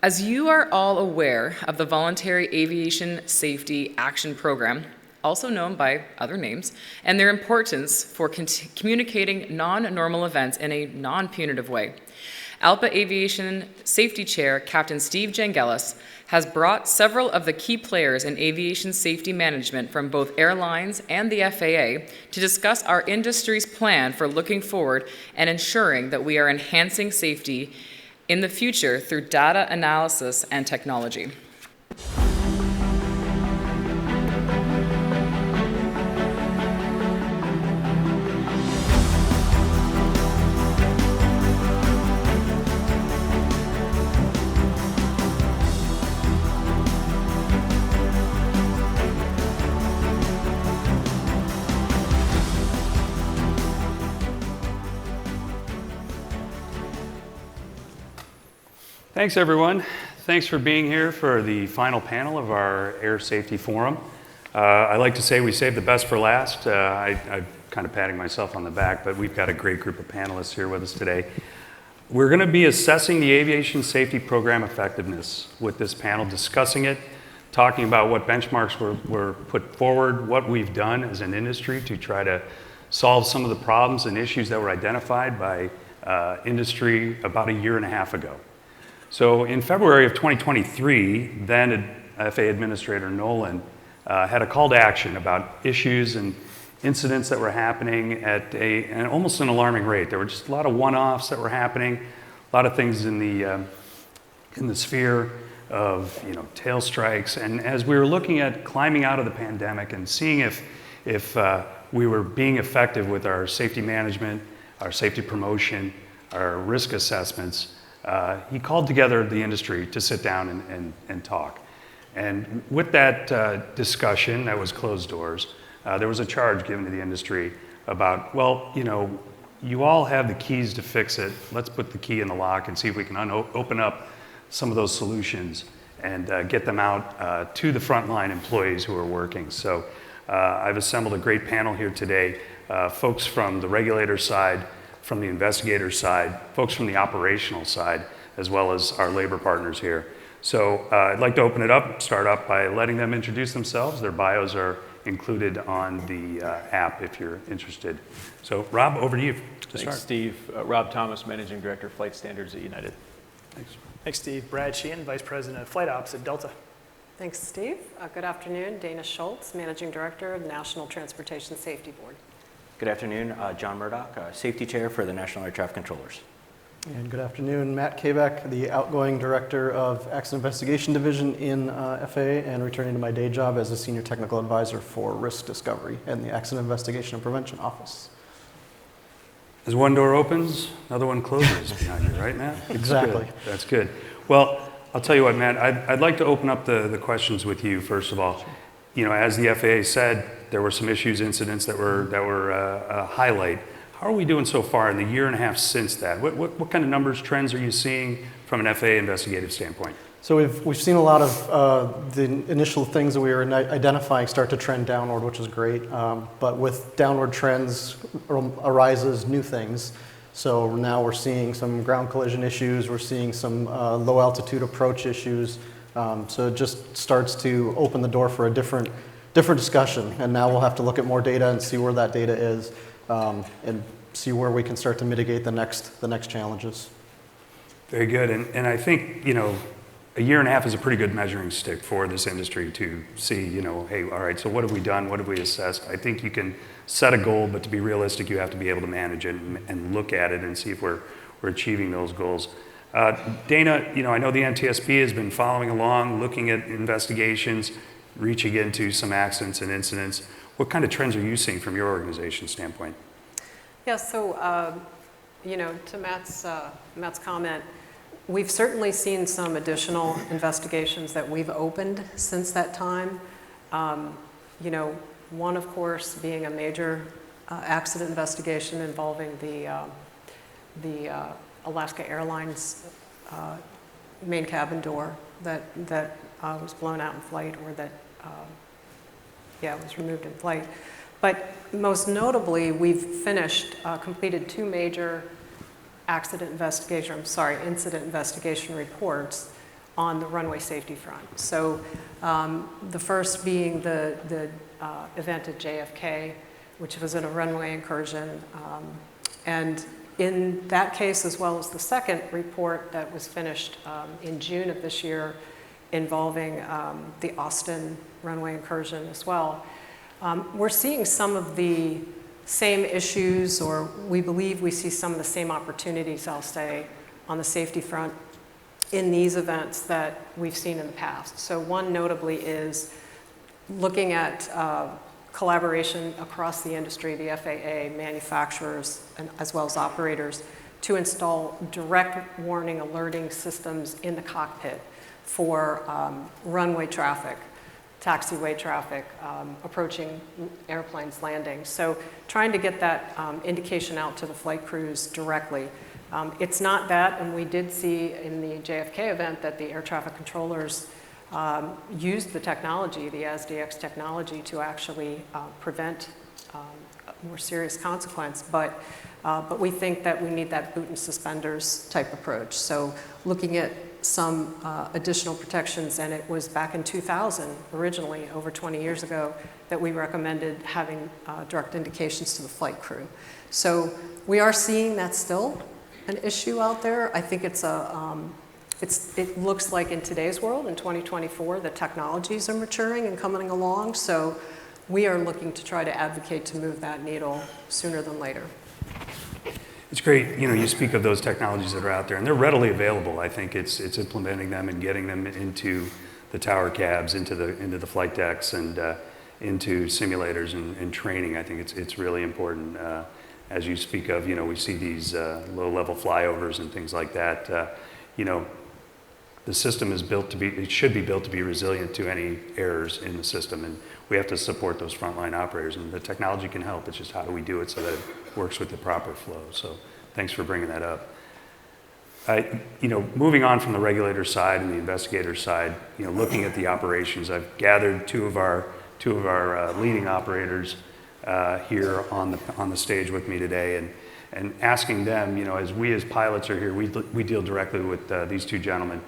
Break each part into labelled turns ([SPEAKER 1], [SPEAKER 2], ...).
[SPEAKER 1] As you are all aware of the Voluntary Aviation Safety Action Program, also known by other names, and their importance for communicating non-normal events in a non-punitive way, ALPA Aviation Safety Chair Captain Steve Jangelis has brought several of the key players in aviation safety management from both airlines and the FAA to discuss our industry's plan for looking forward and ensuring that we are enhancing safety in the future through data analysis and technology.
[SPEAKER 2] Thanks, everyone. Thanks for being here for the final panel of our Air Safety Forum. I like to say we saved the best for last. I'm kind of patting myself on the back, but we've got a great group of panelists here with us today. We're going to be assessing the aviation safety program effectiveness with this panel, discussing it, talking about what benchmarks were put forward, what we've done as an industry to try to solve some of the problems and issues that were identified by industry about a year and a half ago. So in February of 2023, then FAA Administrator Nolan had a call to action about issues and incidents that were happening at an almost an alarming rate. There were just a lot of one-offs that were happening, a lot of things in the sphere of tail strikes. And as we were looking at climbing out of the pandemic and seeing if we were being effective with our safety management, our safety promotion, our risk assessments, he called together the industry to sit down and talk. And with that discussion, that was closed doors, there was a charge given to the industry about, well, you all have the keys to fix it. Let's put the key in the lock and see if we can open up some of those solutions and get them out to the frontline employees who are working. So I've assembled a great panel here today, folks from the regulator side, from the investigator side, folks from the operational side, as well as our labor partners here. So I'd like to open it up, start up by letting them introduce themselves. Their bios are included on the app if you're interested. So Rob, over to you to start.
[SPEAKER 3] Thanks, Steve. Rob Thomas, Managing Director of Flight Standards at United.
[SPEAKER 2] Thanks.
[SPEAKER 4] Thanks, Steve. Brad Sheehan, Vice President of Flight Ops at Delta.
[SPEAKER 5] Thanks, Steve. Good afternoon. Dana Schultz, Managing Director of the National Transportation Safety Board.
[SPEAKER 6] Good afternoon, John Murdoch, Safety Chair for the National Air Traffic Controllers.
[SPEAKER 7] And good afternoon, Matt Kabek, the outgoing Director of Accident Investigation Division in FAA and returning to my day job as a Senior Technical Advisor for Risk Discovery and the Accident Investigation and Prevention Office.
[SPEAKER 2] As one door opens, another one closes behind you, right, Matt?
[SPEAKER 7] Exactly.
[SPEAKER 2] That's good. Well, I'll tell you what, Matt, I'd like to open up the questions with you, first of all. As the FAA said, there were some issues, incidents that were a highlight. How are we doing so far in the year and a half since that? What kind of numbers, trends are you seeing from an FAA investigative standpoint?
[SPEAKER 7] So we've seen a lot of the initial things that we were identifying start to trend downward, which is great. But with downward trends arises new things. So now we're seeing some ground collision issues. We're seeing some low altitude approach issues. So it just starts to open the door for a different discussion. And now we'll have to look at more data and see where that data is and see where we can start to mitigate the next challenges.
[SPEAKER 2] Very good. And I think, a year and a half is a pretty good measuring stick for this industry to see, hey, all right, so what have we done? What have we assessed? I think you can set a goal, but to be realistic, you have to be able to manage it and look at it and see if we're achieving those goals. Dana, I know the NTSB has been following along, looking at investigations, reaching into some accidents and incidents. What kind of trends are you seeing from your organization standpoint?
[SPEAKER 5] Yeah, so, to Matt's comment, we've certainly seen some additional investigations that we've opened since that time. One, of course, being a major accident investigation involving the Alaska Airlines main cabin door that was blown out in flight, or that was removed in flight. But most notably, we've completed two major incident investigation reports. on the runway safety front. So the first being the event at JFK, which was in a runway incursion. And in that case, as well as the second report that was finished in June of this year involving the Austin runway incursion as well, we're seeing some of the same issues, or we believe we see some of the same opportunities, I'll say, on the safety front in these events that we've seen in the past. So one notably is looking at collaboration across the industry, the FAA, manufacturers, and as well as operators, to install direct warning alerting systems in the cockpit for runway traffic, taxiway traffic, approaching airplanes landing. So trying to get that indication out to the flight crews directly. It's not that, and we did see in the JFK event that the air traffic controllers used the technology, the ASDX technology, to actually prevent a more serious consequence. But we think that we need that boot and suspenders type approach. So looking at some additional protections, and it was back in 2000, originally, over 20 years ago, that we recommended having direct indications to the flight crew. So we are seeing that still an issue out there. I think it's it looks like in today's world, in 2024, the technologies are maturing and coming along. So we are looking to try to advocate to move that needle sooner than later.
[SPEAKER 2] It's great, you speak of those technologies that are out there, and they're readily available. I think it's implementing them and getting them into the tower cabs, into the flight decks, and into simulators and training. I think it's really important. As you speak of, we see these low-level flyovers and things like that. The system is built to be, it should be built to be resilient to any errors in the system, and we have to support those frontline operators, and the technology can help. It's just how do we do it so that it works with the proper flow. So thanks for bringing that up. Moving on from the regulator side and the investigator side, looking at the operations, I've gathered two of our leading operators here on the stage with me today, and asking them, as pilots are here, we deal directly with these two gentlemen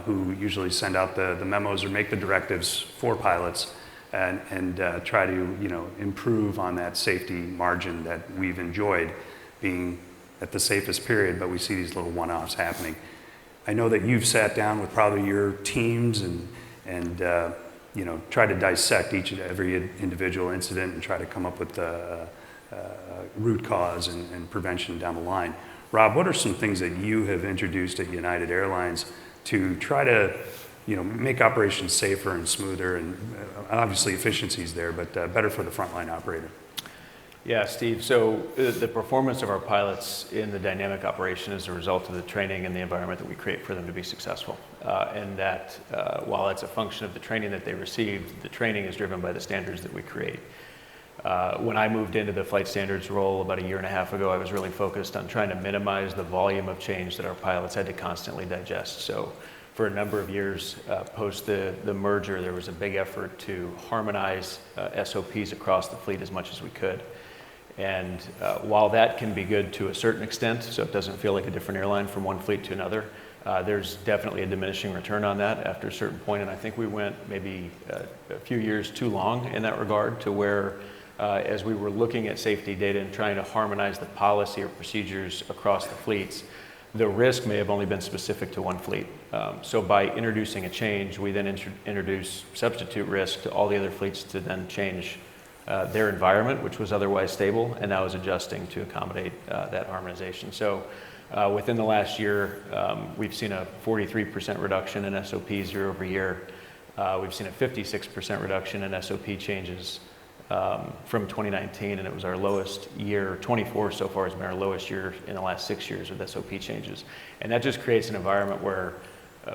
[SPEAKER 2] who usually send out the memos or make the directives for pilots and try to improve on that safety margin that we've enjoyed being at the safest period, but we see these little one-offs happening. I know that you've sat down with probably your teams and try to dissect each and every individual incident and try to come up with the root cause and prevention down the line. Rob, what are some things that you have introduced at United Airlines to try to make operations safer and smoother, and obviously efficiencies there, but better for the frontline operator?
[SPEAKER 3] Yeah, Steve. So the performance of our pilots in the dynamic operation is a result of the training and the environment that we create for them to be successful. And that while it's a function of the training that they received, the training is driven by the standards that we create. When I moved into the flight standards role about a year and a half ago, I was really focused on trying to minimize the volume of change that our pilots had to constantly digest. So for a number of years post the merger, there was a big effort to harmonize SOPs across the fleet as much as we could. And while that can be good to a certain extent, so it doesn't feel like a different airline from one fleet to another, there's definitely a diminishing return on that after a certain point. And I think we went maybe a few years too long in that regard, to where as we were looking at safety data and trying to harmonize the policy or procedures across the fleets, the risk may have only been specific to one fleet. So by introducing a change, we then introduce substitute risk to all the other fleets to then change their environment, which was otherwise stable, and now is adjusting to accommodate that harmonization. So within the last year, we've seen a 43% reduction in SOPs year over year. We've seen a 56% reduction in SOP changes from 2019, and it was our lowest year. 24 so far has been our lowest year in the last 6 years with SOP changes. And that just creates an environment where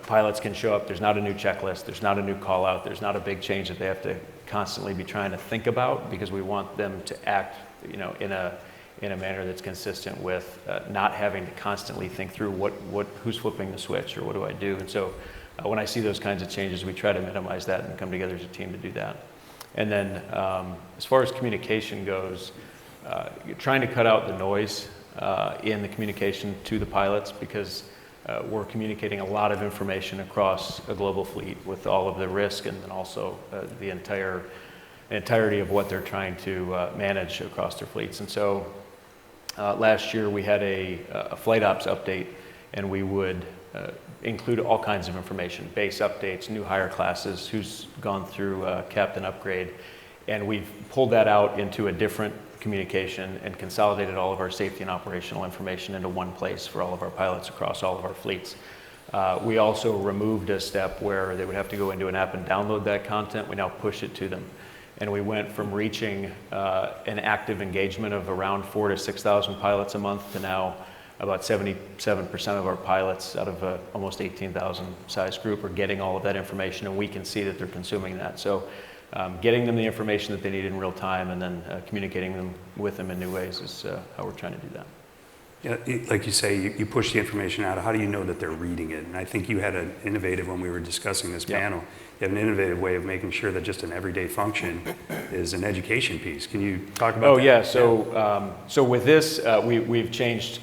[SPEAKER 3] pilots can show up. There's not a new checklist. There's not a new call out. There's not a big change that they have to constantly be trying to think about, because we want them to act, in a manner that's consistent with not having to constantly think through who's flipping the switch or what do I do. And so when I see those kinds of changes, we try to minimize that and come together as a team to do that. And then as far as communication goes, you're trying to cut out the noise in the communication to the pilots, because we're communicating a lot of information across a global fleet with all of the risk and then also the entirety of what they're trying to manage across their fleets. And so last year we had a flight ops update, and we would include all kinds of information, base updates, new hire classes, who's gone through captain upgrade, and we've pulled that out into a different communication and consolidated all of our safety and operational information into one place for all of our pilots across all of our fleets. We also removed a step where they would have to go into an app and download that content. We now push it to them. And we went from reaching an active engagement of around 4,000 to 6,000 pilots a month to now about 77% of our pilots out of almost 18,000 size group are getting all of that information, and we can see that they're consuming that. So getting them the information that they need in real time and then communicating with them in new ways is how we're trying to do that.
[SPEAKER 2] Yeah, like you say, you push the information out. How do you know that they're reading it? And I think you had an innovative, when we were discussing this panel, you have an innovative way of making sure that just an everyday function is an education piece. Can you talk about that?
[SPEAKER 3] Oh, yeah. So with this, we've changed,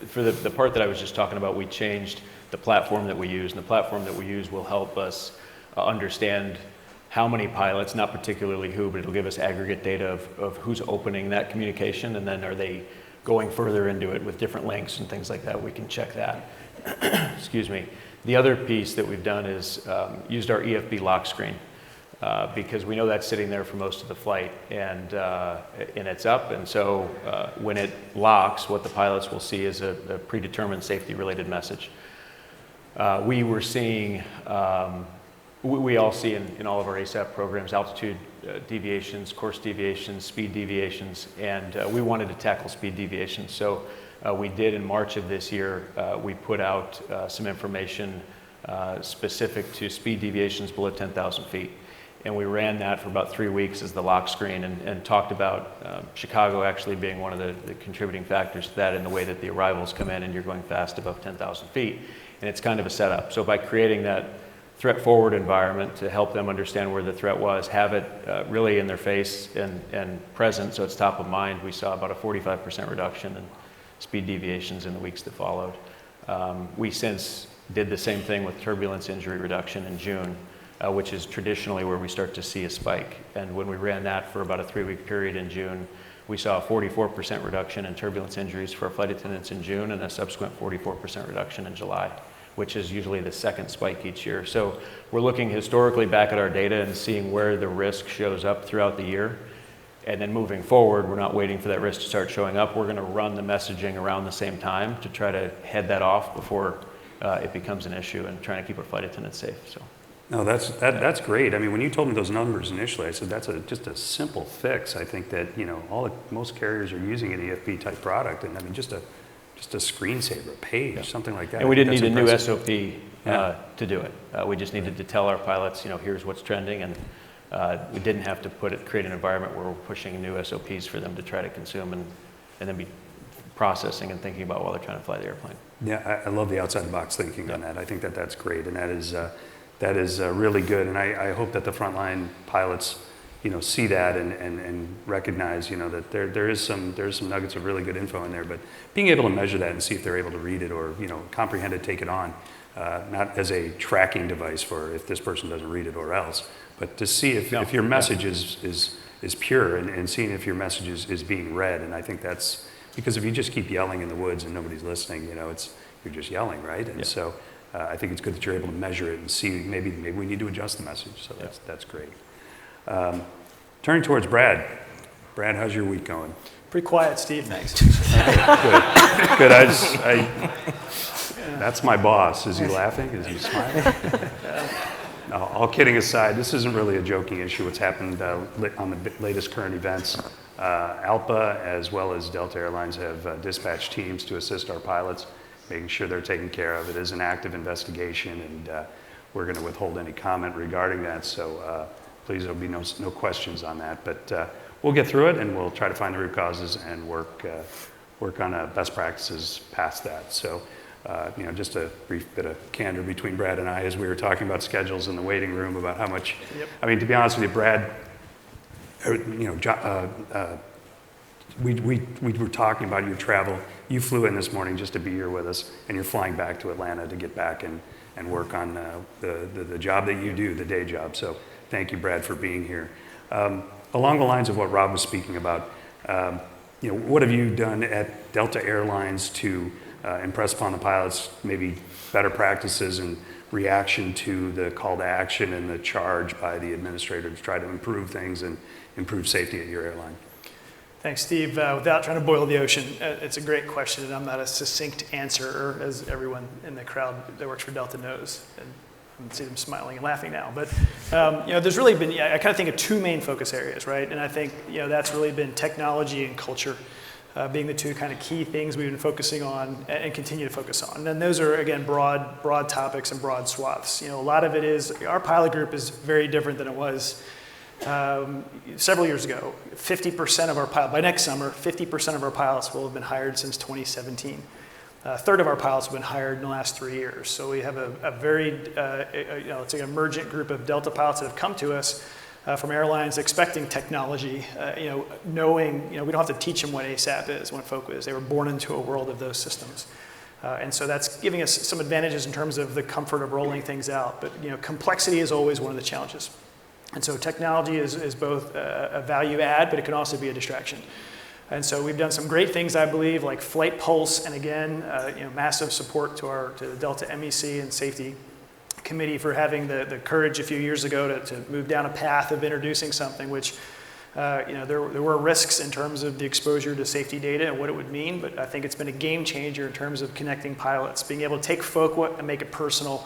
[SPEAKER 3] for the part that I was just talking about, we changed the platform that we use. And the platform that we use will help us understand how many pilots, not particularly who, but it'll give us aggregate data of who's opening that communication, and then are they going further into it with different links and things like that. We can check that. Excuse me. The other piece that we've done is used our EFB lock screen because we know that's sitting there for most of the flight, and it's up. And so when it locks, what the pilots will see is a predetermined safety-related message. We were seeing, we all see in all of our ASAP programs, altitude deviations, course deviations, speed deviations, and we wanted to tackle speed deviations. So we did in March of this year, we put out some information specific to speed deviations below 10,000 feet. And we ran that for about 3 weeks as the lock screen and talked about Chicago actually being one of the contributing factors to that in the way that the arrivals come in and you're going fast above 10,000 feet. And it's kind of a setup. So by creating that threat forward environment to help them understand where the threat was, have it really in their face and present so it's top of mind, we saw about a 45% reduction in speed deviations in the weeks that followed. We since did the same thing with turbulence injury reduction in June, which is traditionally where we start to see a spike. And when we ran that for about a 3-week period in June, we saw a 44% reduction in turbulence injuries for our flight attendants in June and a subsequent 44% reduction in July, which is usually the second spike each year. So we're looking historically back at our data and seeing where the risk shows up throughout the year. And then moving forward, we're not waiting for that risk to start showing up. We're going to run the messaging around the same time to try to head that off before it becomes an issue, and trying to keep our flight attendants safe. So.
[SPEAKER 2] No, that's great. I mean, when you told me those numbers initially, I said that's just a simple fix. I think that most carriers are using an EFB type product, and I mean just a screensaver, a page, something like that.
[SPEAKER 3] And we didn't need a new SOP to do it. We just needed to tell our pilots, here's what's trending, and we didn't have to create an environment where we're pushing new SOPs for them to try to consume and then be processing and thinking about while they're trying to fly the airplane.
[SPEAKER 2] Yeah, I love the outside the box thinking on that. I think that's great, and that is really good. And I hope that the frontline pilots, see that and recognize, that there's some nuggets of really good info in there. But being able to measure that and see if they're able to read it or comprehend it, take it on, not as a tracking device for if this person doesn't read it or else, but to see if your message is pure and seeing if your message is being read. And I think that's because if you just keep yelling in the woods and nobody's listening, you're just yelling, right? And so I think it's good that you're able to measure it and see maybe we need to adjust the message. So that's great. Turning towards Brad. Brad, how's your week going?
[SPEAKER 4] Pretty quiet, Steve. Thanks.
[SPEAKER 2] Good. That's my boss. Is he laughing? Is he smiling? No, all kidding aside, this isn't really a joking issue. What's happened on the latest current events. ALPA as well as Delta Airlines have dispatched teams to assist our pilots, making sure they're taken care of. It is an active investigation, and we're going to withhold any comment regarding that. So please, there'll be no questions on that. But we'll get through it, and we'll try to find the root causes and work on best practices past that. So, just a brief bit of candor between Brad and I as we were talking about schedules in the waiting room about how much. Yep. I mean, to be honest with you, Brad, we were talking about your travel. You flew in this morning just to be here with us, and you're flying back to Atlanta to get back and work on the job that you do, the day job. So thank you, Brad, for being here. Along the lines of what Rob was speaking about, what have you done at Delta Airlines to impress upon the pilots maybe better practices and reaction to the call to action and the charge by the administrator to try to improve things and improve safety at your airline?
[SPEAKER 4] Thanks, Steve. Without trying to boil the ocean, it's a great question, and I'm not a succinct answer, as everyone in the crowd that works for Delta knows. And I can see them smiling and laughing now. But there's really been, I kind of think of two main focus areas, right? And I think that's really been technology and culture being the two kind of key things we've been focusing on and continue to focus on. And those are, again, broad topics and broad swaths. A lot of it is, our pilot group is very different than it was several years ago. 50% of our pilots, by next summer, 50% of our pilots will have been hired since 2017. A third of our pilots have been hired in the last 3 years. So we have a very, it's an emergent group of Delta pilots that have come to us from airlines expecting technology, knowing, we don't have to teach them what ASAP is, what FOCA is. They were born into a world of those systems. And so that's giving us some advantages in terms of the comfort of rolling things out. But, complexity is always one of the challenges. And so technology is both a value add, but it can also be a distraction. And so we've done some great things, I believe, like Flight Pulse, and again, massive support to the Delta MEC and Safety Committee for having the courage a few years ago to move down a path of introducing something which, there were risks in terms of the exposure to safety data and what it would mean, but I think it's been a game changer in terms of connecting pilots, being able to take FOCA and make it personal.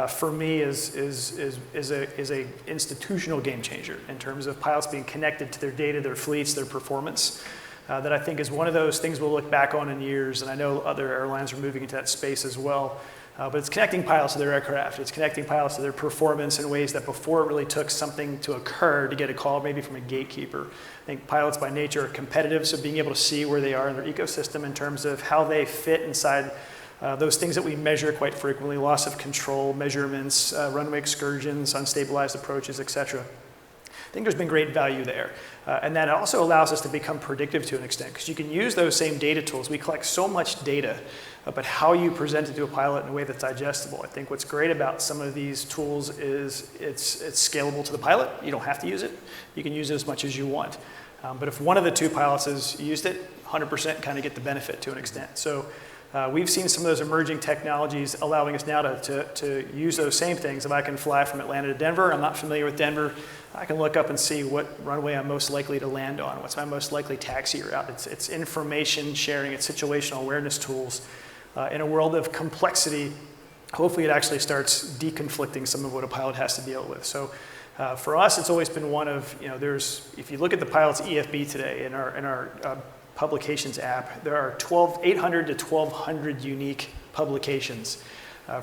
[SPEAKER 4] For me, is a institutional game changer in terms of pilots being connected to their data, their fleets, their performance. That I think is one of those things we'll look back on in years, and I know other airlines are moving into that space as well. But it's connecting pilots to their aircraft. It's connecting pilots to their performance in ways that before it really took something to occur to get a call, maybe from a gatekeeper. I think pilots by nature are competitive, so being able to see where they are in their ecosystem in terms of how they fit inside those things that we measure quite frequently, loss of control, measurements, runway excursions, unstabilized approaches, et cetera. I think there's been great value there. And that also allows us to become predictive to an extent, because you can use those same data tools. We collect so much data, but how you present it to a pilot in a way that's digestible. I think what's great about some of these tools is it's scalable to the pilot. You don't have to use it. You can use it as much as you want. But if one of the two pilots has used it, 100% kind of get the benefit to an extent. So we've seen some of those emerging technologies allowing us now to use those same things. If I can fly from Atlanta to Denver, I'm not familiar with Denver, I can look up and see what runway I'm most likely to land on, what's my most likely taxi route. It's information sharing, it's situational awareness tools. In a world of complexity, hopefully it actually starts deconflicting some of what a pilot has to deal with. So for us, it's always been one of, if you look at the pilot's EFB today in our publications app, there are 800 to 1,200 unique publications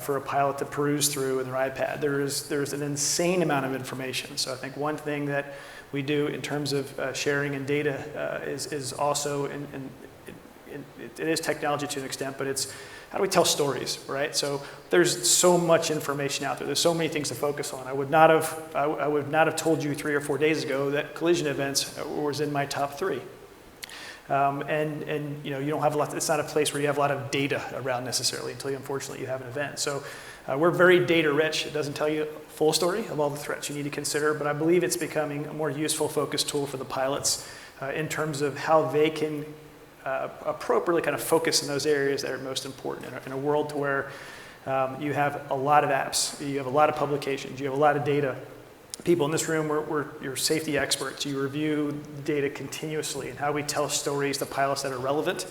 [SPEAKER 4] for a pilot to peruse through in their iPad. There's an insane amount of information. So I think one thing that we do in terms of sharing and data is also, it is technology to an extent, but it's how do we tell stories, right? So there's so much information out there. There's so many things to focus on. I would not have told you 3 or 4 days ago that collision events was in my top 3. And you don't have a lot, it's not a place where you have a lot of data around necessarily until unfortunately you have an event. So we're very data rich. It doesn't tell you a full story of all the threats you need to consider, but I believe it's becoming a more useful focus tool for the pilots in terms of how they can appropriately kind of focus in those areas that are most important in a world to where you have a lot of apps, you have a lot of publications, you have a lot of data. People in this room, you're safety experts. You review data continuously and how we tell stories to pilots that are relevant.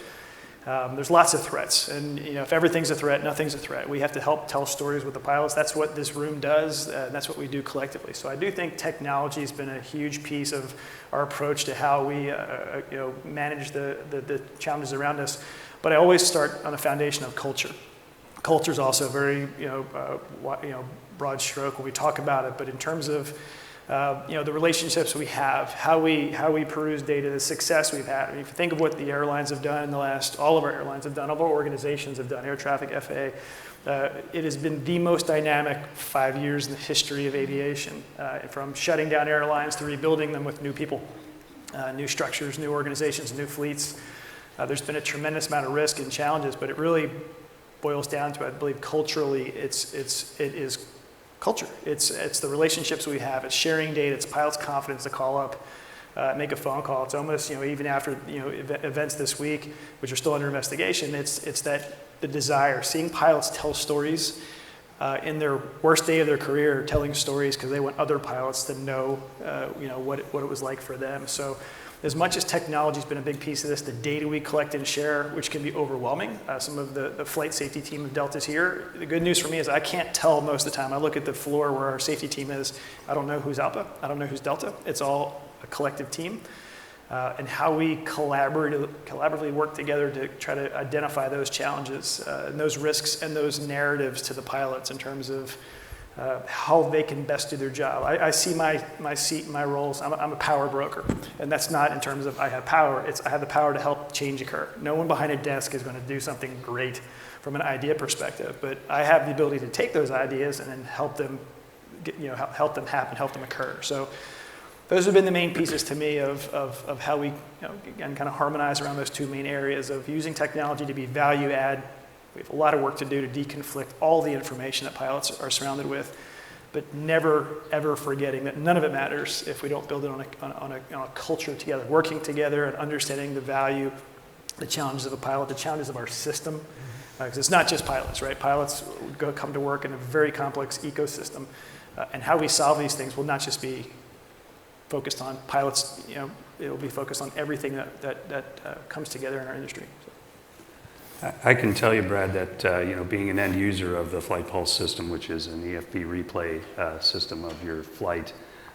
[SPEAKER 4] There's lots of threats, and if everything's a threat, nothing's a threat. We have to help tell stories with the pilots. That's what this room does, and that's what we do collectively. So I do think technology has been a huge piece of our approach to how we manage the challenges around us. But I always start on the foundation of culture. Culture is also very broad stroke when we talk about it, but in terms of the relationships we have, how we peruse data, the success we've had. I mean, if you think of what the airlines have done in the last, all of our airlines have done, all of our organizations have done, air traffic, FAA, it has been the most dynamic 5 years in the history of aviation, from shutting down airlines to rebuilding them with new people. new structures, new organizations, new fleets. There's been a tremendous amount of risk and challenges, but it really boils down to, I believe, culturally, it is culture. It's the relationships we have. It's sharing data. It's pilots' confidence to call up, make a phone call. It's almost, even after events this week, which are still under investigation. It's that the desire, seeing pilots tell stories in their worst day of their career, telling stories because they want other pilots to know, what it was like for them. So, as much as technology has been a big piece of this, the data we collect and share, which can be overwhelming. Some of the flight safety team of Delta's here. The good news for me is I can't tell most of the time. I look at the floor where our safety team is. I don't know who's Alpha. I don't know who's Delta. It's all a collective team. And how we collaboratively work together to try to identify those challenges and those risks and those narratives to the pilots in terms of how they can best do their job. I see my seat and my roles. I'm a power broker, and that's not in terms of I have power. It's I have the power to help change occur. No one behind a desk is going to do something great from an idea perspective, but I have the ability to take those ideas and then help them help them happen, help them occur. So those have been the main pieces to me of how we again kind of harmonize around those two main areas of using technology to be value add. We have a lot of work to do to deconflict all the information that pilots are surrounded with, but never, ever forgetting that none of it matters if we don't build it on a culture together, working together and understanding the value, the challenges of a pilot, the challenges of our system. Because it's not just pilots, right? Pilots come to work in a very complex ecosystem, and how we solve these things will not just be focused on pilots. It will be focused on everything that comes together in our industry.
[SPEAKER 2] I can tell you, Brad, that being an end user of the Flight Pulse system, which is an EFB replay system of your flight,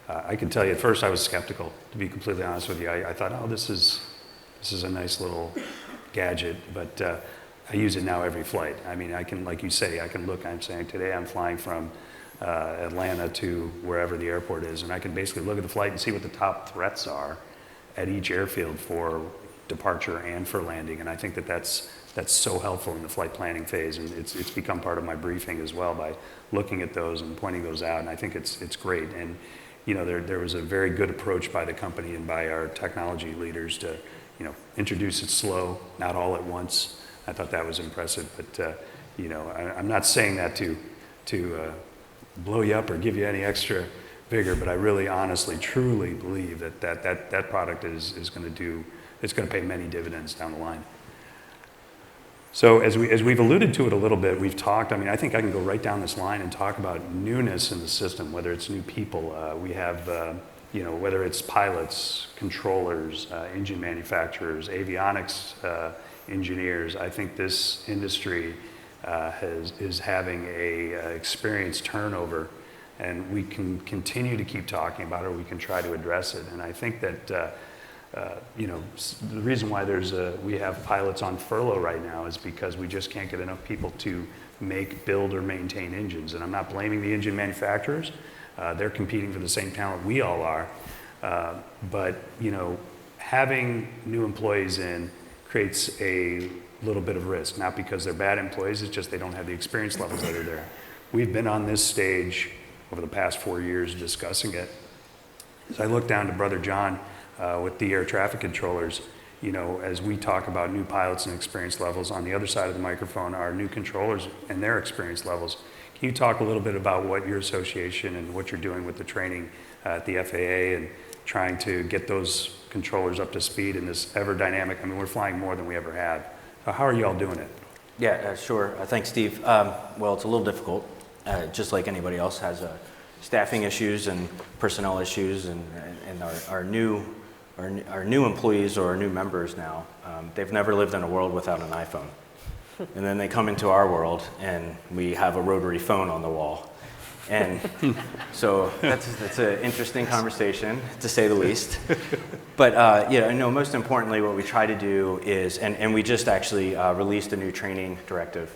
[SPEAKER 2] I can tell you at first I was skeptical, to be completely honest with you. I thought, oh, this is a nice little gadget, but I use it now every flight. I mean, I can, like you say, I can look. I'm saying today I'm flying from Atlanta to wherever the airport is, and I can basically look at the flight and see what the top threats are at each airfield for departure and for landing. And I think that's so helpful in the flight planning phase, and it's become part of my briefing as well by looking at those and pointing those out. And I think it's great. And there was a very good approach by the company and by our technology leaders to introduce it slow, not all at once. I thought that was impressive. But I'm not saying that to blow you up or give you any extra vigor, but I really honestly truly believe that product is going to pay many dividends down the line. So as we've alluded to it a little bit, we've talked, I think I can go right down this line and talk about newness in the system, whether it's new people. We have, whether it's pilots, controllers, engine manufacturers, avionics engineers. I think this industry is having a experience turnover, and we can continue to keep talking about it, or we can try to address it. And I think that the reason why we have pilots on furlough right now is because we just can't get enough people to make, build, or maintain engines. And I'm not blaming the engine manufacturers. They're competing for the same talent we all are. But having new employees in creates a little bit of risk, not because they're bad employees, it's just they don't have the experience levels that are there. We've been on this stage over the past 4 years discussing it. As I look down to Brother John, with the air traffic controllers, as we talk about new pilots and experience levels, on the other side of the microphone are new controllers and their experience levels. Can you talk a little bit about what your association and what you're doing with the training at the FAA and trying to get those controllers up to speed in this ever dynamic? We're flying more than we ever have. So how are you all doing it?
[SPEAKER 6] Yeah, sure. Thanks, Steve. Well, it's a little difficult, just like anybody else has staffing issues and personnel issues, and our new employees or our new members now, they've never lived in a world without an iPhone. And then they come into our world and we have a rotary phone on the wall. And so that's an interesting conversation, to say the least. But most importantly, what we try to do is, and we just actually released a new training directive.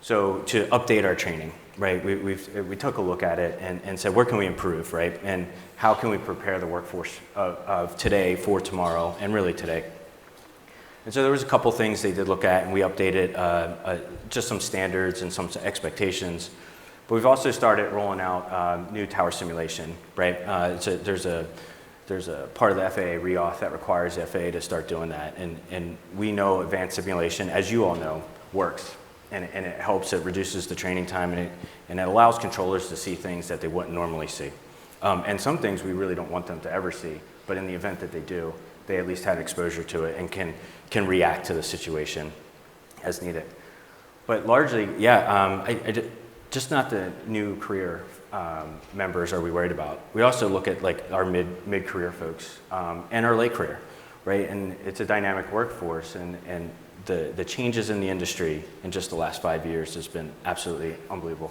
[SPEAKER 6] So to update our training, right? We took a look at it and said, where can we improve, right? And how can we prepare the workforce of today for tomorrow, and really today? And so there was a couple things they did look at, and we updated just some standards and some expectations. But we've also started rolling out new tower simulation, right? There's there's a part of the FAA reauth that requires the FAA to start doing that. And we know advanced simulation, as you all know, works. And it helps, it reduces the training time, and it allows controllers to see things that they wouldn't normally see. And some things we really don't want them to ever see, but in the event that they do, they at least have exposure to it and can react to the situation as needed. But largely, yeah, just not the new career members are we worried about. We also look at like our mid-career folks and our late career, right? And it's a dynamic workforce, and the changes in the industry in just the last 5 years has been absolutely unbelievable.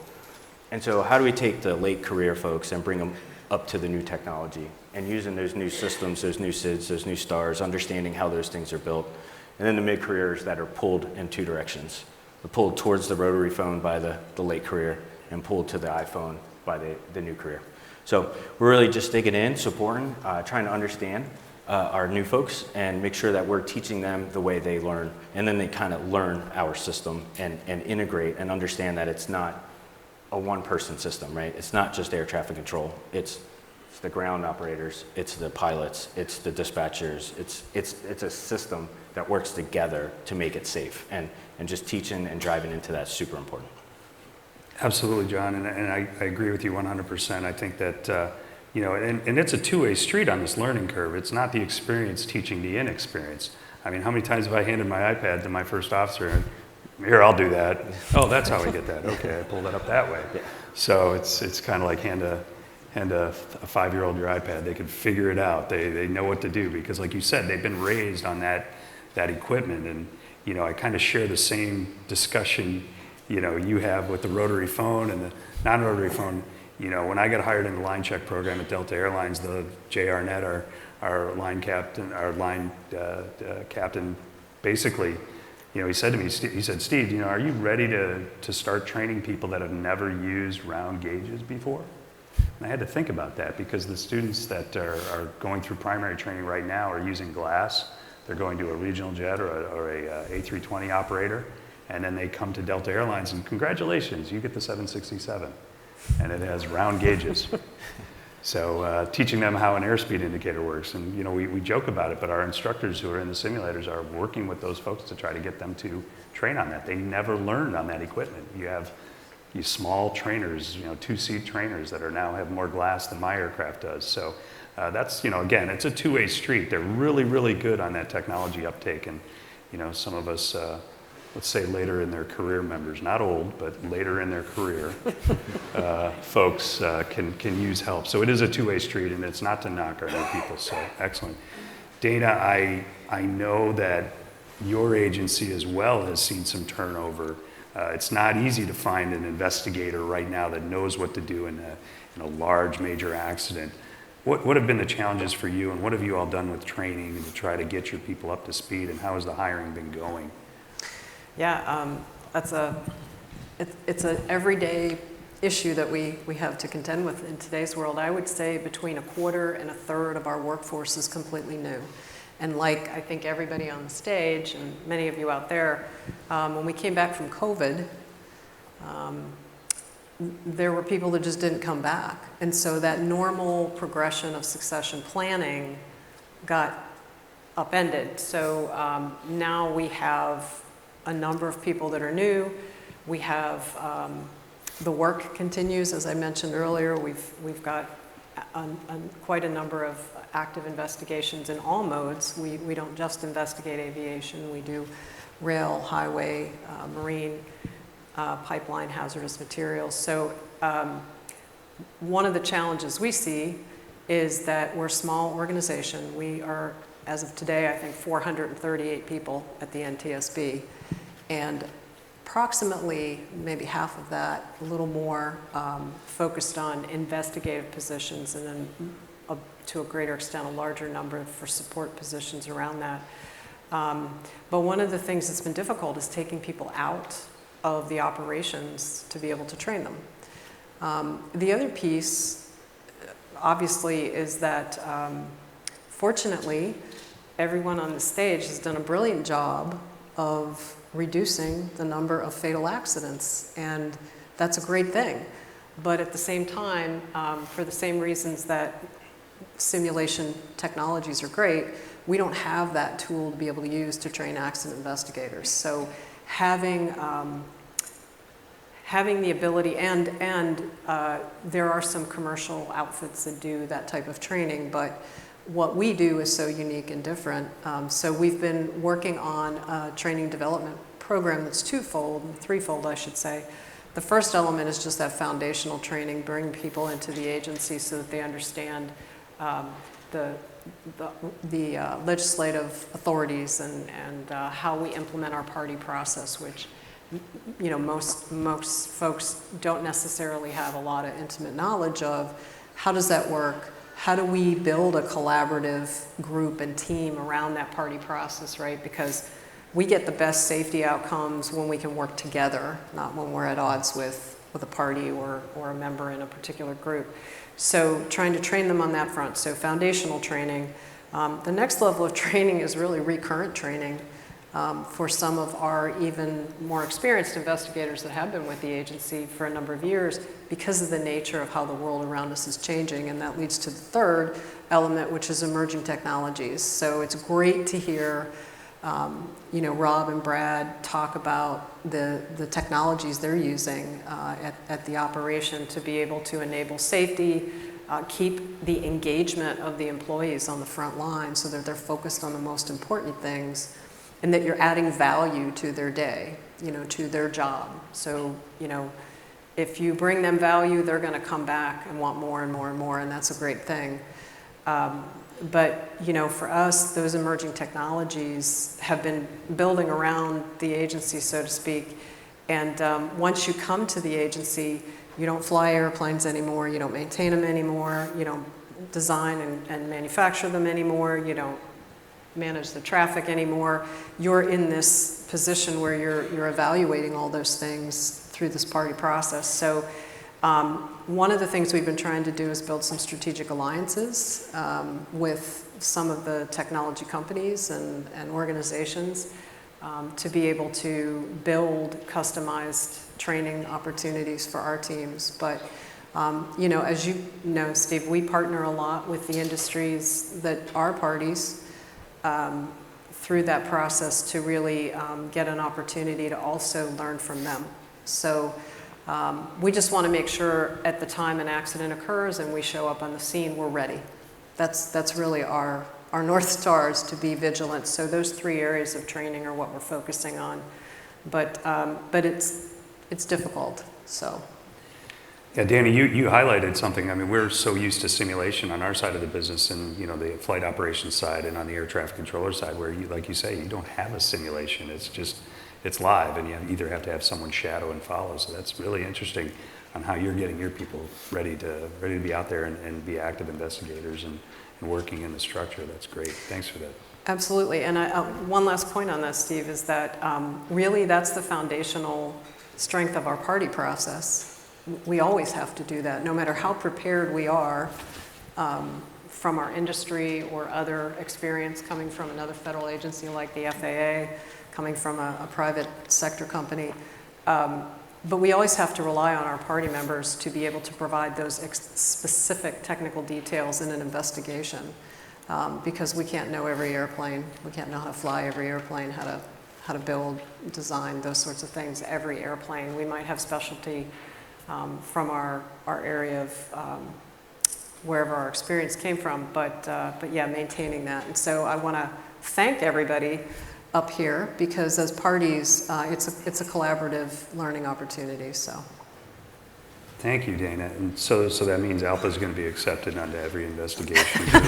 [SPEAKER 6] And so how do we take the late career folks and bring them up to the new technology and using those new systems, those new SIDS, those new stars, understanding how those things are built, and then the mid-careers that are pulled in two directions. They're pulled towards the rotary phone by the late career and pulled to the iPhone by the new career. So we're really just digging in, supporting, trying to understand our new folks and make sure that we're teaching them the way they learn, and then they kind of learn our system and integrate and understand that it's not a one-person system, right? It's not just air traffic control. It's the ground operators, it's the pilots, it's the dispatchers. It's a system that works together to make it safe, and just teaching and driving into that's super important.
[SPEAKER 2] Absolutely, John, and I agree with you 100%. I think that, and it's a two-way street on this learning curve. It's not the experience teaching the inexperience. I mean, how many times have I handed my iPad to my first officer and, here, I'll do that. Oh, that's how we get that. Okay, I pulled it up that way.
[SPEAKER 6] Yeah.
[SPEAKER 2] So it's kind of like hand a 5-year-old your iPad. They can figure it out. They know what to do because, like you said, they've been raised on that equipment. And, I kind of share the same discussion, you have with the rotary phone and the non-rotary phone. When I got hired in the line check program at Delta Airlines, the J. Arnett, our line captain, basically, he said to me, he said, Steve, are you ready to start training people that have never used round gauges before? And I had to think about that because the students that are going through primary training right now are using glass. They're going to a regional jet or a A320 operator, and then they come to Delta Airlines and congratulations, you get the 767. And it has round gauges. So teaching them how an airspeed indicator works. And we joke about it, but our instructors who are in the simulators are working with those folks to try to get them to train on that. They never learned on that equipment. You have these small trainers, 2-seat trainers that now have more glass than my aircraft does. So that's, again, it's a two-way street. They're really, really good on that technology uptake. And, some of us, let's say later in their career members, not old, but later in their career, folks can use help. So it is a two-way street, and it's not to knock our new people. So excellent. Dana, I know that your agency as well has seen some turnover. It's not easy to find an investigator right now that knows what to do in a large major accident. What have been the challenges for you, and what have you all done with training to try to get your people up to speed, and how has the hiring been going?
[SPEAKER 5] Yeah, it's an everyday issue that we have to contend with in today's world. I would say between a quarter and a third of our workforce is completely new. And like I think everybody on the stage and many of you out there, when we came back from COVID, there were people that just didn't come back. And so that normal progression of succession planning got upended. So now we have a number of people that are new. We have the work continues, as I mentioned earlier. We've got quite a number of active investigations in all modes. We don't just investigate aviation. We do rail, highway, marine, pipeline, hazardous materials. So one of the challenges we see is that we're a small organization. We are, as of today, I think 438 people at the NTSB. And approximately maybe half of that, a little more, focused on investigative positions, and then to a greater extent, a larger number for support positions around that. But one of the things that's been difficult is taking people out of the operations to be able to train them. The other piece, obviously, is that fortunately, everyone on the stage has done a brilliant job of reducing the number of fatal accidents, and that's a great thing. But at the same time, for the same reasons that simulation technologies are great, we don't have that tool to be able to use to train accident investigators. So having having the ability, and there are some commercial outfits that do that type of training, but what we do is so unique and different. So we've been working on a training development program that's threefold, I should say. The first element is just that foundational training, bring people into the agency so that they understand the legislative authorities and how we implement our party process, which most folks don't necessarily have a lot of intimate knowledge of. How does that work? How do we build a collaborative group and team around that party process, right? Because we get the best safety outcomes when we can work together, not when we're at odds with a party or a member in a particular group. So trying to train them on that front. So foundational training. The next level of training is really recurrent training. For some of our even more experienced investigators that have been with the agency for a number of years, because of the nature of how the world around us is changing. And that leads to the third element, which is emerging technologies. So it's great to hear Rob and Brad talk about the technologies they're using at the operation to be able to enable safety, keep the engagement of the employees on the front line so that they're focused on the most important things, and that you're adding value to their day, to their job. So, if you bring them value, they're going to come back and want more and more and more, and that's a great thing. But, for us, those emerging technologies have been building around the agency, so to speak. And once you come to the agency, you don't fly airplanes anymore, you don't maintain them anymore, you don't design and manufacture them anymore, you don't manage the traffic anymore. You're in this position where you're evaluating all those things through this party process. So one of the things we've been trying to do is build some strategic alliances with some of the technology companies and organizations to be able to build customized training opportunities for our teams. But as you know, Steve, we partner a lot with the industries that are parties through that process to really get an opportunity to also learn from them. So we just want to make sure at the time an accident occurs and we show up on the scene, we're ready. That's really our North Stars, to be vigilant. So those three areas of training are what we're focusing on. But it's difficult, so.
[SPEAKER 2] Yeah, Danny, you highlighted something. I mean, we're so used to simulation on our side of the business and, the flight operations side and on the air traffic controller side where, like you say, you don't have a simulation. It's live, and you either have to have someone shadow and follow. So that's really interesting on how you're getting your people ready to be out there and be active investigators and working in the structure. That's great. Thanks for that.
[SPEAKER 5] Absolutely. And one last point on that, Steve, is that really that's the foundational strength of our party process. We always have to do that, no matter how prepared we are from our industry or other experience coming from another federal agency like the FAA, coming from a private sector company. But we always have to rely on our party members to be able to provide those specific technical details in an investigation because we can't know every airplane. We can't know how to fly every airplane, how to build, design, those sorts of things, every airplane. We might have specialty from our area of wherever our experience came from, but yeah, maintaining that. And so I want to thank everybody up here because as parties, it's a collaborative learning opportunity. So.
[SPEAKER 2] Thank you, Dana. And so that means ALPA is going to be accepted onto every investigation group.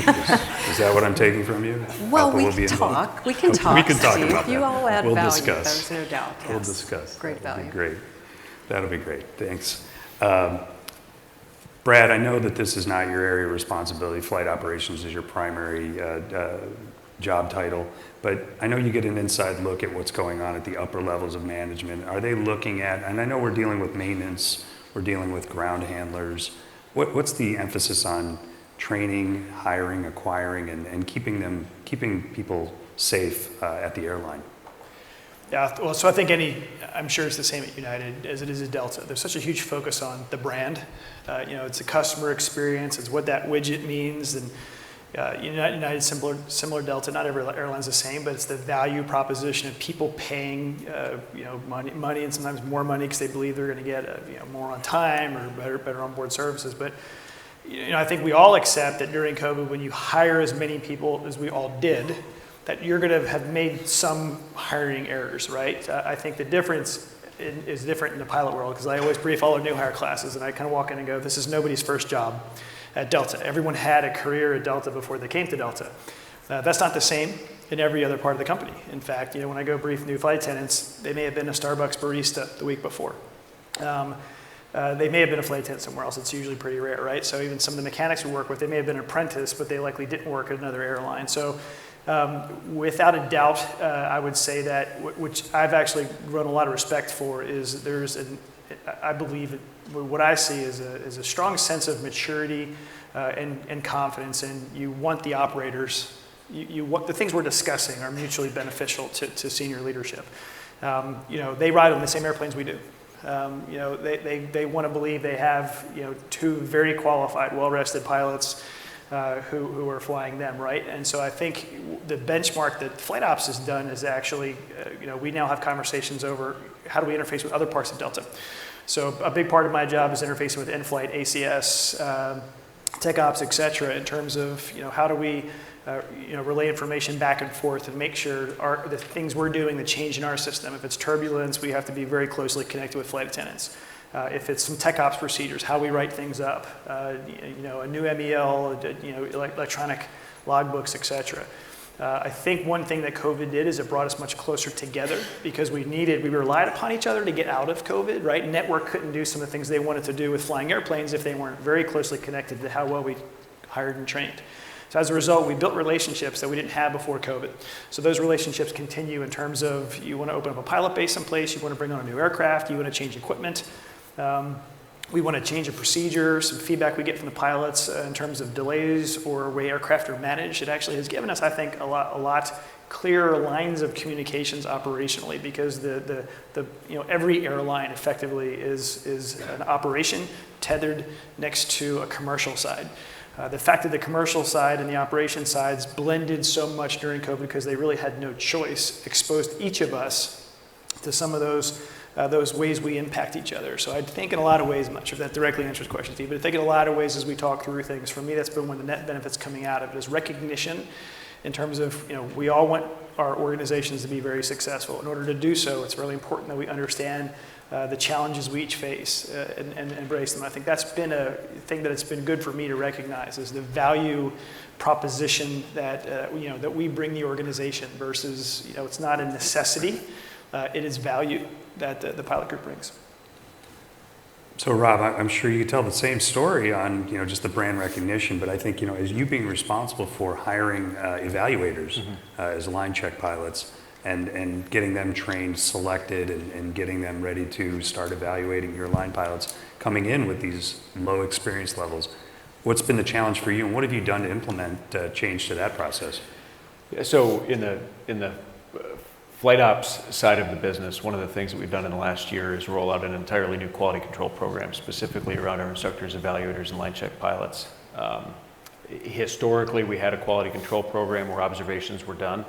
[SPEAKER 2] Is that what I'm taking from you?
[SPEAKER 5] Well,
[SPEAKER 2] ALPA
[SPEAKER 5] we
[SPEAKER 2] will
[SPEAKER 5] can
[SPEAKER 2] be
[SPEAKER 5] talk. We can
[SPEAKER 2] involved?
[SPEAKER 5] talk.
[SPEAKER 2] We can talk
[SPEAKER 5] Steve.
[SPEAKER 2] about that.
[SPEAKER 5] You all add
[SPEAKER 2] We'll
[SPEAKER 5] value.
[SPEAKER 2] discuss.
[SPEAKER 5] There's no doubt. Yes.
[SPEAKER 2] We'll discuss.
[SPEAKER 5] Great
[SPEAKER 2] That'll
[SPEAKER 5] value.
[SPEAKER 2] be great. That'll be great. Thanks. Brad, I know that this is not your area of responsibility. Flight operations is your primary job title, but I know you get an inside look at what's going on at the upper levels of management. Are they looking at, and I know we're dealing with maintenance, we're dealing with ground handlers. What's the emphasis on training, hiring, acquiring, and keeping people safe at the airline?
[SPEAKER 4] Yeah, well, so I think I'm sure it's the same at United as it is at Delta. There's such a huge focus on the brand. It's the customer experience, it's what that widget means, and United similar Delta, not every airline's the same, but it's the value proposition of people paying money and sometimes more money because they believe they're going to get more on time or better onboard services. But I think we all accept that during COVID, when you hire as many people as we all did, that you're going to have made some hiring errors, right? I think the difference is different in the pilot world because I always brief all our new hire classes and I kind of walk in and go, this is nobody's first job at Delta. Everyone had a career at Delta before they came to Delta. That's not the same in every other part of the company. In fact, when I go brief new flight attendants, they may have been a Starbucks barista the week before. They may have been a flight attendant somewhere else. It's usually pretty rare, right? So even some of the mechanics we work with, they may have been an apprentice, but they likely didn't work at another airline. So without a doubt, I would say that, which I've actually grown a lot of respect for, is I believe what I see is a strong sense of maturity and confidence, and you want the operators, you want the things we're discussing are mutually beneficial to senior leadership. They ride on the same airplanes we do. They want to believe they have two very qualified, well-rested pilots who are flying them, right? And so I think the benchmark that Flight Ops has done is actually, we now have conversations over how do we interface with other parts of Delta. So a big part of my job is interfacing with in-flight, ACS, Tech Ops, et cetera, in terms of how do we relay information back and forth and make sure the things we're doing, the change in our system. If it's turbulence, we have to be very closely connected with flight attendants. If it's some Tech Ops procedures, how we write things up, a new MEL, electronic logbooks, et cetera. I think one thing that COVID did is it brought us much closer together because we relied upon each other to get out of COVID, right? Network couldn't do some of the things they wanted to do with flying airplanes if they weren't very closely connected to how well we hired and trained. So as a result, we built relationships that we didn't have before COVID. So those relationships continue in terms of you want to open up a pilot base someplace, you want to bring on a new aircraft, you want to change equipment. We want to change a procedure, some feedback we get from the pilots in terms of delays or way aircraft are managed. It actually has given us, I think, a lot clearer lines of communications operationally because every airline effectively is an operation tethered next to a commercial side. The fact that the commercial side and the operation sides blended so much during COVID because they really had no choice exposed each of us to some of those ways we impact each other. So I think in a lot of ways, I'm not sure if that directly answers the question, Steve, but I think in a lot of ways as we talk through things, for me, that's been one of the net benefits coming out of it is recognition in terms of, we all want our organizations to be very successful. In order to do so, it's really important that we understand the challenges we each face and embrace them. I think that's been a thing that it's been good for me to recognize is the value proposition that, that we bring the organization versus, it's not a necessity, it is value that the pilot group brings.
[SPEAKER 2] So Rob, I'm sure you could tell the same story on just the brand recognition, but I think as you being responsible for hiring evaluators as line check pilots and getting them trained, selected, and getting them ready to start evaluating your line pilots coming in with these low experience levels, what's been the challenge for you, and what have you done to implement change to that process?
[SPEAKER 3] So in the Flight Ops side of the business, one of the things that we've done in the last year is roll out an entirely new quality control program, specifically around our instructors, evaluators, and line check pilots. Historically, we had a quality control program where observations were done,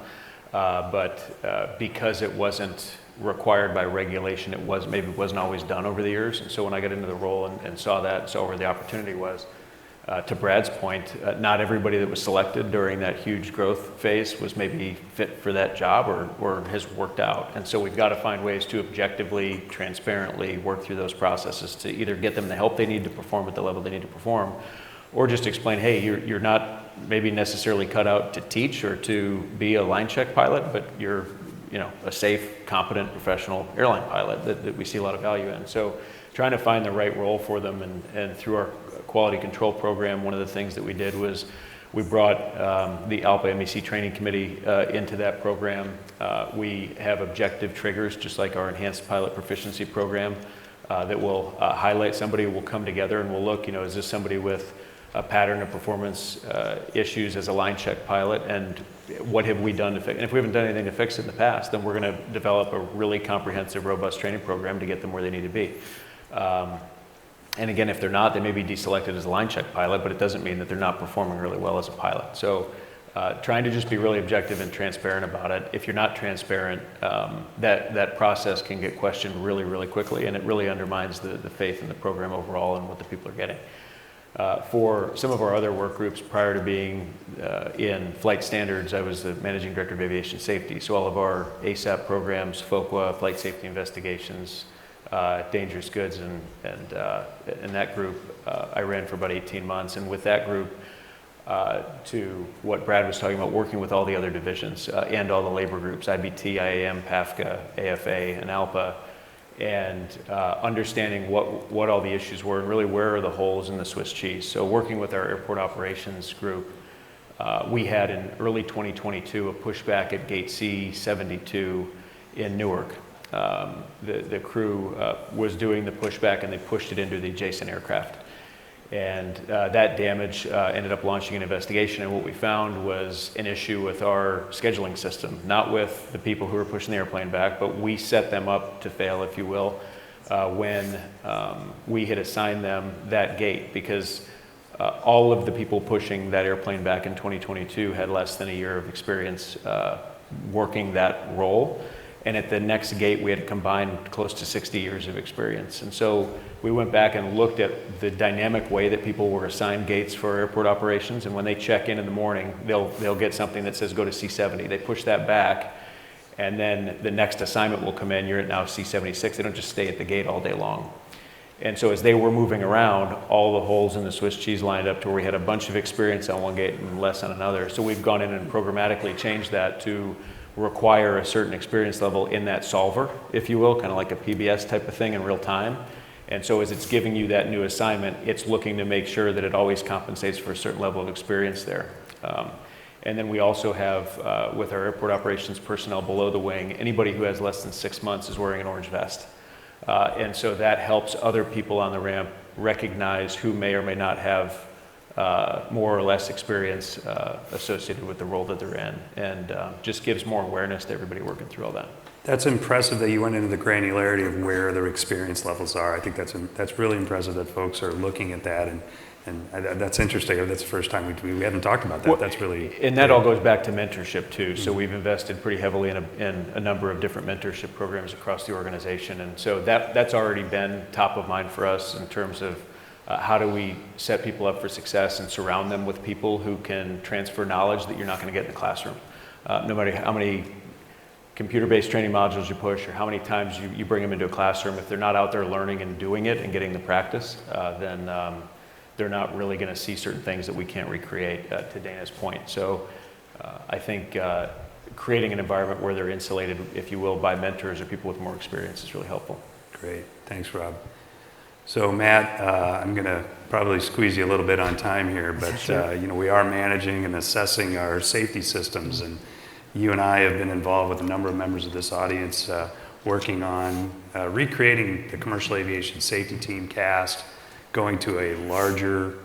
[SPEAKER 3] but because it wasn't required by regulation, maybe wasn't always done over the years. And so when I got into the role and saw that, and saw where the opportunity was, to Brad's point, not everybody that was selected during that huge growth phase was maybe fit for that job or has worked out. And so we've got to find ways to objectively, transparently work through those processes to either get them the help they need to perform at the level they need to perform, or just explain, hey, you're not maybe necessarily cut out to teach or to be a line check pilot, but you're a safe, competent, professional airline pilot that we see a lot of value in. So trying to find the right role for them and through our quality control program, one of the things that we did was we brought the ALPA MEC training committee into that program. We have objective triggers, just like our enhanced pilot proficiency program, that will highlight somebody who will come together and we'll look, is this somebody with a pattern of performance issues as a line check pilot, and what have we done to fix it? And if we haven't done anything to fix it in the past, then we're going to develop a really comprehensive, robust training program to get them where they need to be. And again, if they're not, they may be deselected as a line check pilot, but it doesn't mean that they're not performing really well as a pilot. So trying to just be really objective and transparent about it. If you're not transparent, that process can get questioned really, really quickly, and it really undermines the faith in the program overall and what the people are getting. For some of our other work groups, prior to being in flight standards, I was the managing director of aviation safety. So all of our ASAP programs, FOQA, flight safety investigations, dangerous goods, and that group, I ran for about 18 months. And with that group, to what Brad was talking about, working with all the other divisions and all the labor groups, IBT, IAM, PAFCA, AFA, and ALPA, and understanding what all the issues were and really where are the holes in the Swiss cheese. So working with our airport operations group, we had in early 2022 a pushback at gate C72 in Newark. The crew was doing the pushback and they pushed it into the adjacent aircraft. And that damage ended up launching an investigation, and what we found was an issue with our scheduling system, not with the people who were pushing the airplane back, but we set them up to fail, if you will, when we had assigned them that gate, because all of the people pushing that airplane back in 2022 had less than a year of experience working that role. And at the next gate, we had combined close to 60 years of experience. And so we went back and looked at the dynamic way that people were assigned gates for airport operations. And when they check in the morning, they'll get something that says go to C70. They push that back, and then the next assignment will come in. You're at now C76. They don't just stay at the gate all day long. And so as they were moving around, all the holes in the Swiss cheese lined up to where we had a bunch of experience on one gate and less on another. So we've gone in and programmatically changed that to require a certain experience level in that solver, if you will, kind of like a PBS type of thing in real time. And so as it's giving you that new assignment, it's looking to make sure that it always compensates for a certain level of experience there. And then we also have, with our airport operations personnel below the wing, anybody who has less than 6 months is wearing an orange vest. And so that helps other people on the ramp recognize who may or may not have more or less experience associated with the role that they're in, and just gives more awareness to everybody working through all that.
[SPEAKER 2] That's impressive that you went into the granularity of where their experience levels are. I think that's really impressive that folks are looking at that, and that's interesting. That's the first time we haven't talked about that.
[SPEAKER 3] Well,
[SPEAKER 2] that's really,
[SPEAKER 3] and that all goes back to mentorship too. So we've invested pretty heavily in a number of different mentorship programs across the organization, and so that's already been top of mind for us in terms of how do we set people up for success and surround them with people who can transfer knowledge that you're not going to get in the classroom. No matter how many computer-based training modules you push or how many times you bring them into a classroom, if they're not out there learning and doing it and getting the practice, then they're not really going to see certain things that we can't recreate, to Dana's point. So I think creating an environment where they're insulated, if you will, by mentors or people with more experience is really helpful.
[SPEAKER 2] great. Thanks, Rob. So Matt, I'm going to probably squeeze you a little bit on time here, but
[SPEAKER 4] Sure.
[SPEAKER 2] we are managing and assessing our safety systems, and you and I have been involved with a number of members of this audience working on recreating the commercial aviation safety team cast, going to a larger,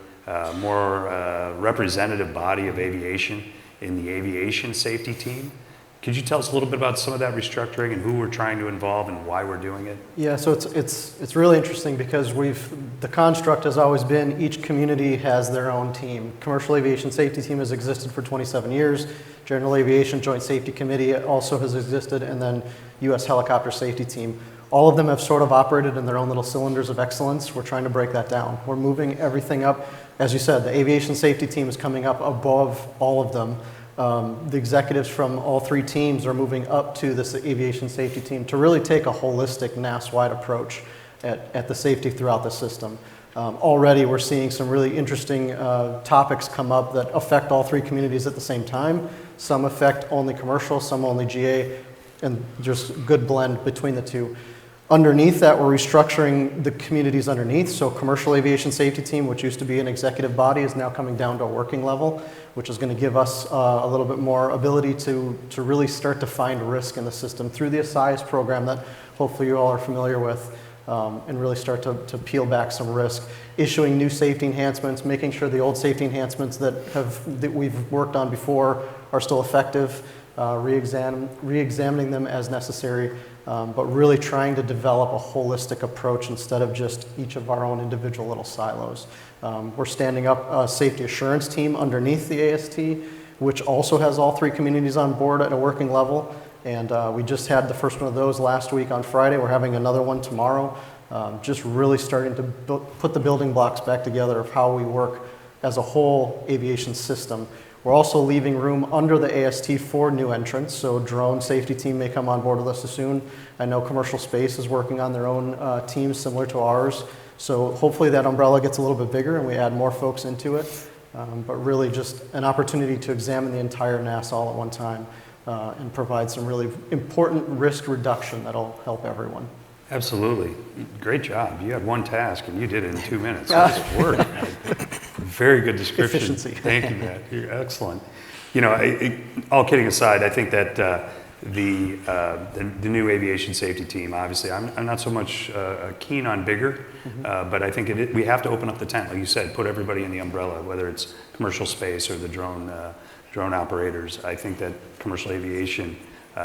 [SPEAKER 2] more representative body of aviation in the aviation safety team. Could you tell us a little bit about some of that restructuring and who we're trying to involve and why we're doing it?
[SPEAKER 7] Yeah, so it's really interesting because the construct has always been each community has their own team. Commercial Aviation Safety Team has existed for 27 years. General Aviation Joint Safety Committee also has existed, and then U.S. Helicopter Safety Team. All of them have sort of operated in their own little cylinders of excellence. We're trying to break that down. We're moving everything up. As you said, the Aviation Safety Team is coming up above all of them. The executives from all three teams are moving up to this aviation safety team to really take a holistic NAS-wide approach at the safety throughout the system. Already we're seeing some really interesting topics come up that affect all three communities at the same time. Some affect only commercial, some only GA, and just a good blend between the two. Underneath that, we're restructuring the communities underneath. So Commercial Aviation Safety Team, which used to be an executive body, is now coming down to a working level, which is going to give us a little bit more ability to really start to find risk in the system through the ASIS program that hopefully you all are familiar with, and really start to peel back some risk. Issuing new safety enhancements, making sure the old safety enhancements that we've worked on before are still effective. re-examining them as necessary, but really trying to develop a holistic approach instead of just each of our own individual little silos. We're standing up a safety assurance team underneath the AST, which also has all 3 communities on board at a working level. And we just had the first one of those last week on Friday. We're having another one tomorrow. Just really starting to put the building blocks back together of how we work as a whole aviation system. We're also leaving room under the AST for new entrants, so drone safety team may come on board with us soon. I know commercial space is working on their own teams similar to ours, so hopefully that umbrella gets a little bit bigger and we add more folks into it. But really just an opportunity to examine the entire NAS all at one time and provide some really important risk reduction that'll help everyone.
[SPEAKER 2] Absolutely. Great job. You had one task and you did it in 2 minutes. Nice work. Very good description.
[SPEAKER 7] Efficiency.
[SPEAKER 2] Thank you, Matt. You're excellent. You know, all kidding aside, I think that the new aviation safety team, obviously, I'm not so much keen on bigger, but I think we have to open up the tent, like you said, put everybody in the umbrella, whether it's commercial space or the drone operators. I think that commercial aviation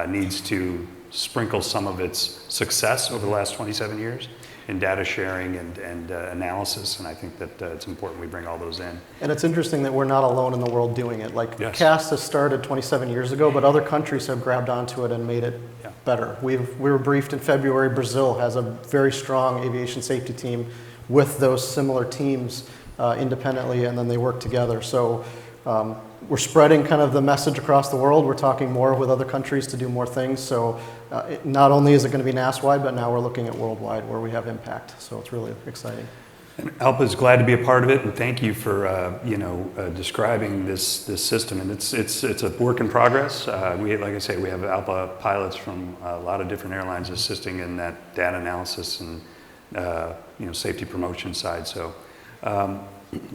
[SPEAKER 2] needs to sprinkle some of its success over the last 27 years in data sharing and analysis, and I think that it's important we bring all those in.
[SPEAKER 7] And it's interesting that we're not alone in the world doing it. Like
[SPEAKER 2] Yes.
[SPEAKER 7] CAST has started 27 years ago, but other countries have grabbed onto it and made it better. We were briefed in February, Brazil has a very strong aviation safety team with those similar teams independently, and then they work together. So we're spreading kind of the message across the world. We're talking more with other countries to do more things. So not only is it going to be NAS-wide, but now we're looking at worldwide where we have impact. So it's really exciting.
[SPEAKER 2] And ALPA is glad to be a part of it, and thank you for describing this system. And it's a work in progress. Like I say, we have ALPA pilots from a lot of different airlines assisting in that data analysis and safety promotion side. So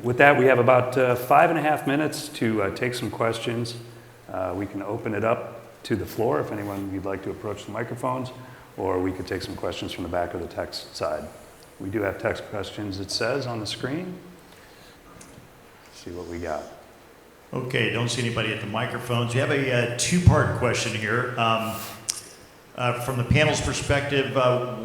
[SPEAKER 2] with that, we have about 5.5 minutes to take some questions. We can open it up to the floor if anyone you'd like to approach the microphones, or we could take some questions from the back of the text side. We do have text questions, it says on the screen. Let's see what we got.
[SPEAKER 8] Okay, don't see anybody at the microphones. We have a two-part question here. From the panel's perspective,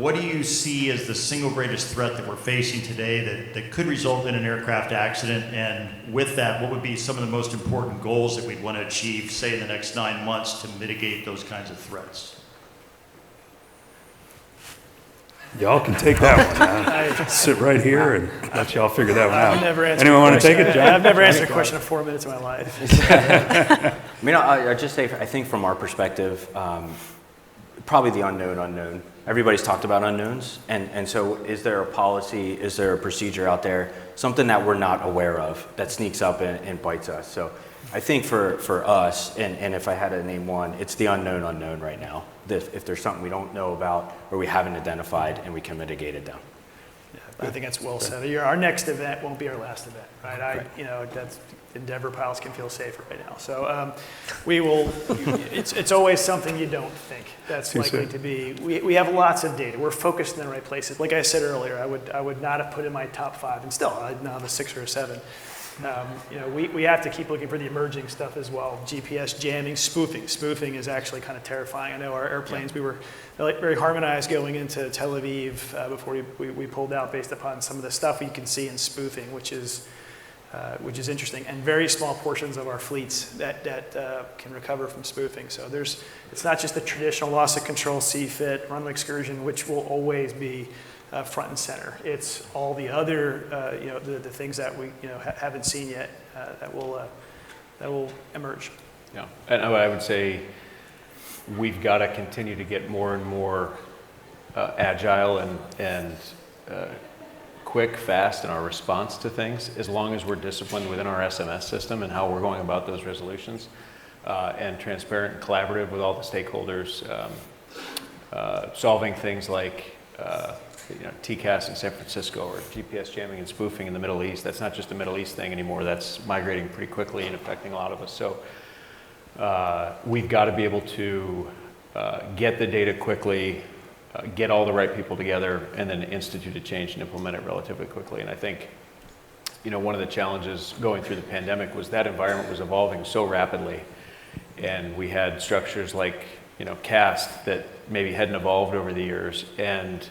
[SPEAKER 8] what do you see as the single greatest threat that we're facing today that could result in an aircraft accident? And with that, what would be some of the most important goals that we'd want to achieve, say, in the next 9 months to mitigate those kinds of threats?
[SPEAKER 2] Y'all can take that one. Sit right here and let y'all figure that one out.
[SPEAKER 4] I've never answered
[SPEAKER 2] Anyone want to take it, John?
[SPEAKER 4] I've never answered a question in 4 minutes of my life.
[SPEAKER 6] I mean, I'll just say, I think from our perspective, probably the unknown. Everybody's talked about unknowns. And so is there a policy, is there a procedure out there, something that we're not aware of that sneaks up and bites us? So I think for us, and if I had to name one, it's the unknown right now. If there's something we don't know about or we haven't identified and we can mitigate it down.
[SPEAKER 4] I think that's well said. Our next event won't be our last event, right? That's Endeavor pilots can feel safer right now. So we will. It's always something you don't think that's likely to be. We have lots of data. We're focused in the right places. Like I said earlier, I would not have put in my top 5, and still I'd now have a 6 or a 7. We have to keep looking for the emerging stuff as well. GPS jamming, spoofing. Spoofing is actually kind of terrifying. I know our airplanes, we were very harmonized going into Tel Aviv before we pulled out based upon some of the stuff you can see in spoofing, which is interesting, and very small portions of our fleets that can recover from spoofing. So it's not just the traditional loss of control, CFIT, runway excursion, which will always be front and center. It's all the other, the things that we haven't seen yet that will emerge.
[SPEAKER 3] Yeah, and I would say we've got to continue to get more and more agile and quick, fast in our response to things, as long as we're disciplined within our SMS system and how we're going about those resolutions, and transparent and collaborative with all the stakeholders, solving things like TCAS in San Francisco or GPS jamming and spoofing in the Middle East. That's not just a Middle East thing anymore. That's migrating pretty quickly and affecting a lot of us. So we've got to be able to get the data quickly, get all the right people together, and then institute a change and implement it relatively quickly. And I think, one of the challenges going through the pandemic was that environment was evolving so rapidly. And we had structures like, cast that maybe hadn't evolved over the years. And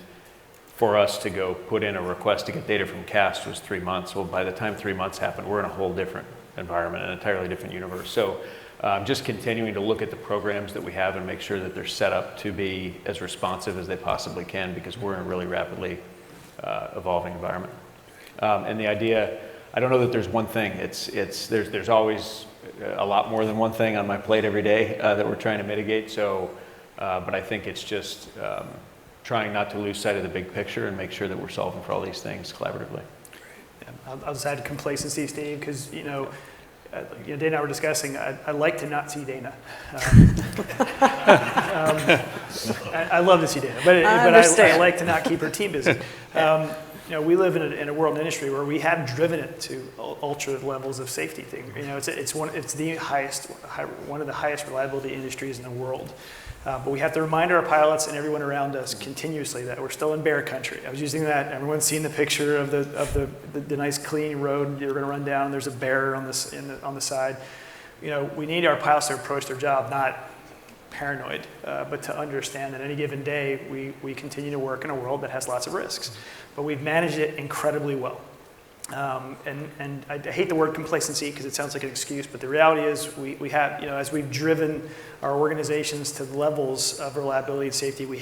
[SPEAKER 3] for us to go put in a request to get data from cast was 3 months. Well, by the time 3 months happened, we're in a whole different environment, an entirely different universe. So just continuing to look at the programs that we have and make sure that they're set up to be as responsive as they possibly can, because we're in a really rapidly evolving environment. And the idea, I don't know that there's one thing. There's always a lot more than one thing on my plate every day that we're trying to mitigate. So, but I think it's just trying not to lose sight of the big picture and make sure that we're solving for all these things collaboratively.
[SPEAKER 4] Yeah, I'll just add complacency, Steve, because Dana and I were discussing. I like to not see Dana. I love to see Dana, but I like to not keep her team busy. We live in a world and industry where we have driven it to ultra levels of safety. It's one of the highest reliability industries in the world. But we have to remind our pilots and everyone around us continuously that we're still in bear country. I was using that. Everyone's seen the picture of the nice clean road you're going to run down. There's a bear on the side. We need our pilots to approach their job not paranoid, but to understand that any given day we continue to work in a world that has lots of risks. But we've managed it incredibly well. And I hate the word complacency because it sounds like an excuse, but the reality is we have, as we've driven our organizations to the levels of reliability and safety we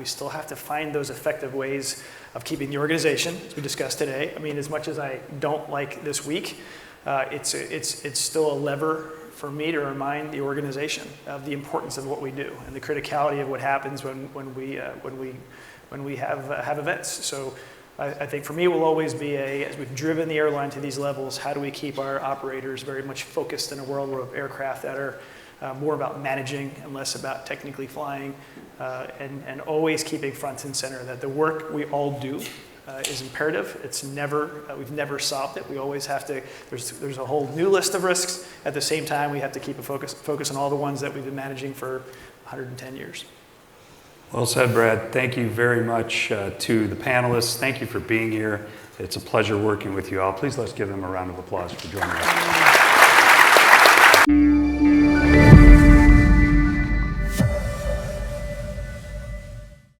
[SPEAKER 4] still have to find those effective ways of keeping the organization, as we discussed today. I mean, as much as I don't like this week, it's still a lever for me to remind the organization of the importance of what we do and the criticality of what happens when we have events. So I think for me it will always be as we've driven the airline to these levels, how do we keep our operators very much focused in a world of aircraft that are more about managing and less about technically flying, and always keeping front and center that the work we all do is imperative. We've never solved it. We always have to, there's a whole new list of risks. At the same time, we have to keep a focus on all the ones that we've been managing for 110 years.
[SPEAKER 2] Well said, Brad. Thank you very much to the panelists. Thank you for being here. It's a pleasure working with you all. Please let's give them a round of applause for joining us.